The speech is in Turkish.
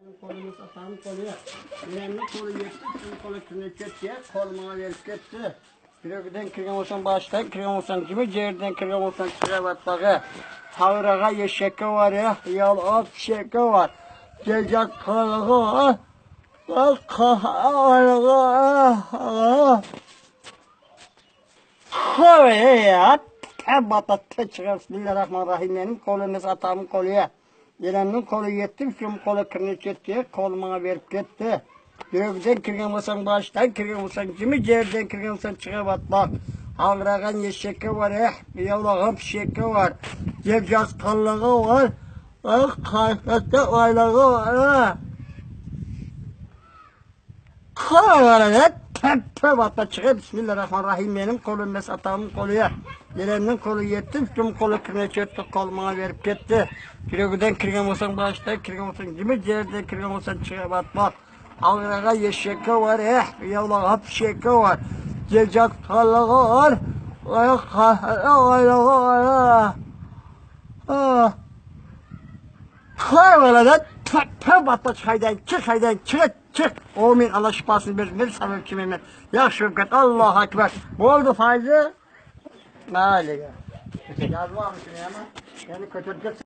Kolumuz atam koluya. Bilenli kolu yetti, tüm kolu kürünü kettiye, koluma verip gitti. Kirögüden kirgen olsan baştan, kirgen olsan kimi, cerden kirgen olsan çırabatbağı. Tavrağa yeşeke var ya, yal şeke var. Gecek kalığı var. Bak kalığı. Koyat. Batatı çıkar. Bismillahirrahmanirrahim. Benim kolumuz atamın koluya. Yelenmin kolu yetti, tüm kolu kırını çetti, koluma verip gitti. Gökten kirgen olsan baştan, kirgen olsan kimi, cerden kirgen olsan çıkabat bak. Ağrağan yeşeke var ya, yavlağın şeke var. Cevcaz kallığı var. Bak kayfette aylağı var. Kayfette tepe batta çıkıyor. Bismillahirrahmanirrahim. Benim kolum mesatamın koluya. Yelenmin kolu yetti, tüm kolu kırını çetti, koluma verip gitti. Kirögüden kirgen olsan başta, kirgen olsan kimi, cerden kirgen olsan çıkabat bak. Ağrığa yeşeke var ya, yavlağa şeke var. Cevcaz kallığı var. Aylağı var. Kayfette tepe batta çık haydan çık. Amin. Allah şifasını versin. Bir sabır kimime. Ya şükret. Allahu Ekber. Bu oldu faizi. Mâli ya. Yazmamışsın ya ama. Yani kötü